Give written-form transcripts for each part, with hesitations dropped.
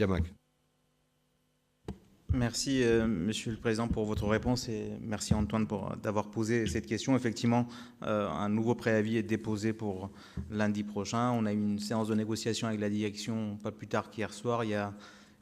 Siamak. Merci, Monsieur le Président, pour votre réponse et merci, Antoine, d'avoir posé cette question. Effectivement, un nouveau préavis est déposé pour lundi prochain. On a eu une séance de négociation avec la direction pas plus tard qu'hier soir. Il y a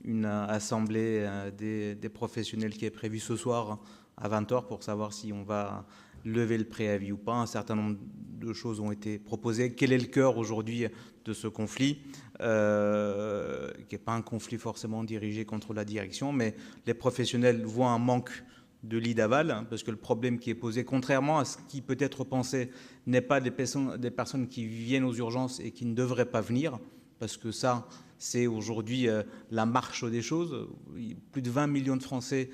une assemblée des professionnels qui est prévue ce soir à 20h pour savoir si on va lever le préavis ou pas. Un certain nombre de choses ont été proposées. Quel est le cœur aujourd'hui de ce conflit, qui n'est pas un conflit forcément dirigé contre la direction, mais les professionnels voient un manque de lits d'aval, hein, parce que le problème qui est posé, contrairement à ce qui peut être pensé, n'est pas des personnes qui viennent aux urgences et qui ne devraient pas venir, parce que ça, c'est aujourd'hui la marche des choses. Plus de 20 millions de Français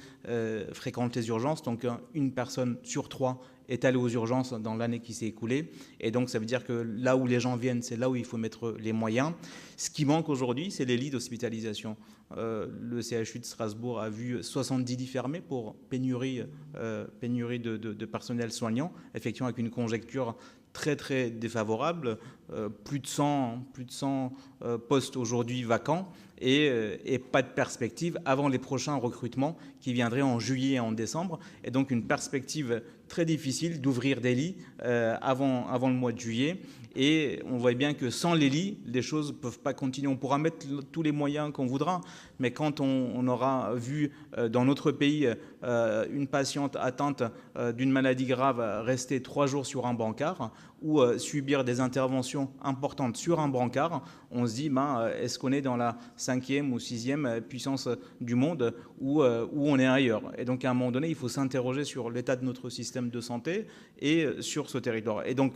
fréquentent les urgences, donc une personne sur 3 est allée aux urgences dans l'année qui s'est écoulée. Et donc, ça veut dire que là où les gens viennent, c'est là où il faut mettre les moyens. Ce qui manque aujourd'hui, c'est les lits d'hospitalisation. Le CHU de Strasbourg a vu 70 lits fermés pour pénurie de personnel soignant, effectivement avec une conjecture très très défavorable, plus de 100 postes aujourd'hui vacants et pas de perspective avant les prochains recrutements qui viendraient en juillet et en décembre, et donc une perspective très difficile d'ouvrir des lits avant le mois de juillet. Et on voit bien que sans les lits, les choses ne peuvent pas continuer. On pourra mettre tous les moyens qu'on voudra, mais quand on aura vu dans notre pays une patiente atteinte d'une maladie grave rester 3 jours sur un brancard ou subir des interventions importantes sur un brancard, on se dit, est-ce qu'on est dans la 5e ou 6e puissance du monde ou on est ailleurs? Et donc, à un moment donné, il faut s'interroger sur l'état de notre système de santé et sur ce territoire. Et donc,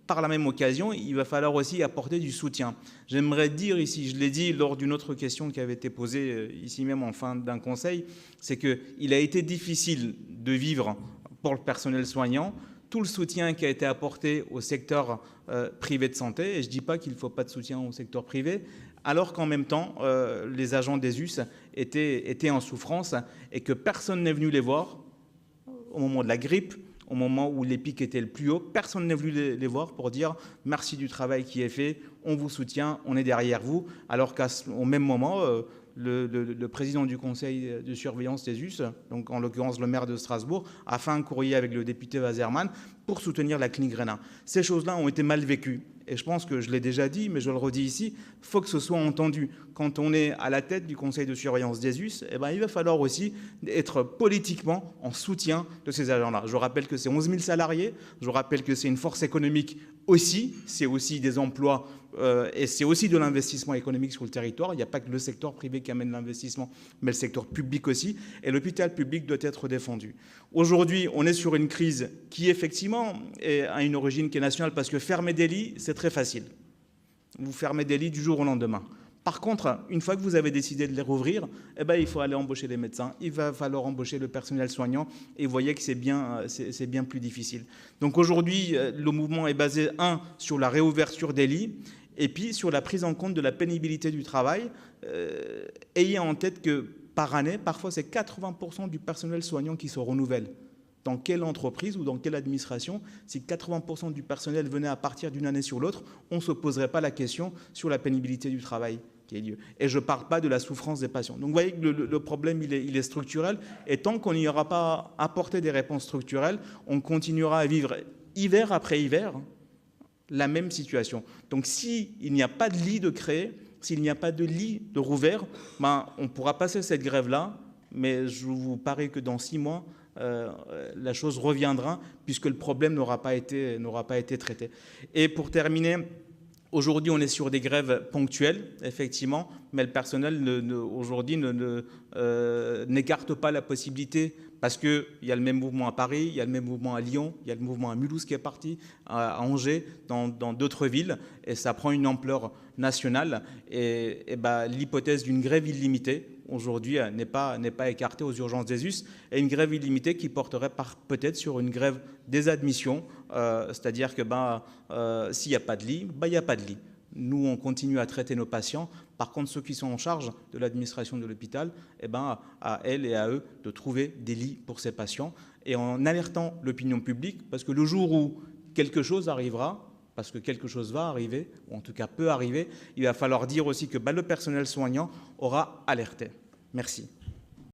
par la même occasion, il va falloir aussi apporter du soutien. J'aimerais dire ici, je l'ai dit lors d'une autre question qui avait été posée ici même en fin d'un conseil, c'est qu'il a été difficile de vivre pour le personnel soignant tout le soutien qui a été apporté au secteur privé de santé, et je ne dis pas qu'il ne faut pas de soutien au secteur privé, alors qu'en même temps, les agents des US étaient en souffrance et que personne n'est venu les voir au moment de la grippe, au moment où les pics étaient le plus haut, personne n'est venu les voir pour dire merci du travail qui est fait, on vous soutient, on est derrière vous, alors qu'au même moment, le président du conseil de surveillance des US, donc en l'occurrence le maire de Strasbourg, a fait un courrier avec le député Wasserman pour soutenir la clinique Grénin. Ces choses-là ont été mal vécues. Et je pense que je l'ai déjà dit, mais je le redis ici, il faut que ce soit entendu. Quand on est à la tête du conseil de surveillance des US, il va falloir aussi être politiquement en soutien de ces agents-là. Je rappelle que c'est 11 000 salariés, je rappelle que c'est une force économique aussi, c'est aussi des emplois et c'est aussi de l'investissement économique sur le territoire. Il n'y a pas que le secteur privé qui amène l'investissement, mais le secteur public aussi. Et l'hôpital public doit être défendu. Aujourd'hui, on est sur une crise qui, effectivement, a une origine qui est nationale, parce que fermer des lits, c'est très facile. Vous fermez des lits du jour au lendemain. Par contre, une fois que vous avez décidé de les rouvrir, il faut aller embaucher les médecins, il va falloir embaucher le personnel soignant, et vous voyez que c'est bien plus difficile. Donc aujourd'hui, le mouvement est basé, sur la réouverture des lits, et puis sur la prise en compte de la pénibilité du travail. Ayez en tête que par année, parfois c'est 80% du personnel soignant qui se renouvelle. Dans quelle entreprise ou dans quelle administration, si 80% du personnel venait à partir d'une année sur l'autre, on ne se poserait pas la question sur la pénibilité du travail qui a lieu. Et je ne parle pas de la souffrance des patients. Donc vous voyez que le problème, il est structurel. Et tant qu'on n'y aura pas apporté des réponses structurelles, on continuera à vivre hiver après hiver la même situation. Donc s'il n'y a pas de lit de créé, s'il n'y a pas de lit de rouvert, on pourra passer cette grève-là, mais je vous parie que dans 6 mois, la chose reviendra, puisque le problème n'aura pas été traité. Et pour terminer, aujourd'hui, on est sur des grèves ponctuelles, effectivement, mais le personnel aujourd'hui n'écarte pas la possibilité, parce qu'il y a le même mouvement à Paris, il y a le même mouvement à Lyon, il y a le mouvement à Mulhouse qui est parti, à Angers, dans d'autres villes, et ça prend une ampleur nationale. Et l'hypothèse d'une grève illimitée, aujourd'hui, n'est pas écartée aux urgences des US, et une grève illimitée qui porterait peut-être sur une grève des admissions, c'est-à-dire que s'il n'y a pas de lit, il n'y a pas de lit. Nous, on continue à traiter nos patients. Par contre, ceux qui sont en charge de l'administration de l'hôpital, à elles et à eux de trouver des lits pour ces patients, et en alertant l'opinion publique, parce que le jour où quelque chose arrivera, parce que quelque chose va arriver, ou en tout cas peut arriver, il va falloir dire aussi que le personnel soignant aura alerté. Merci.